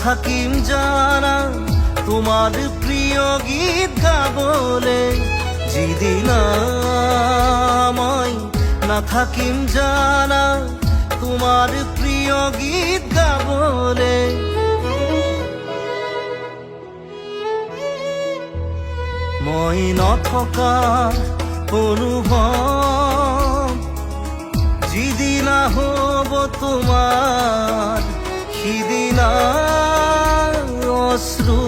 নাথাকিম জানা তোমার প্রিয় গীত গাবলে, যেদিন মই নাথাকিম জানা তোমার প্রিয় গীত গাবলে। মই নথকা অনুভৱ যিদিনা হ'ব তোমাৰ, সিদিনা অশ্ৰু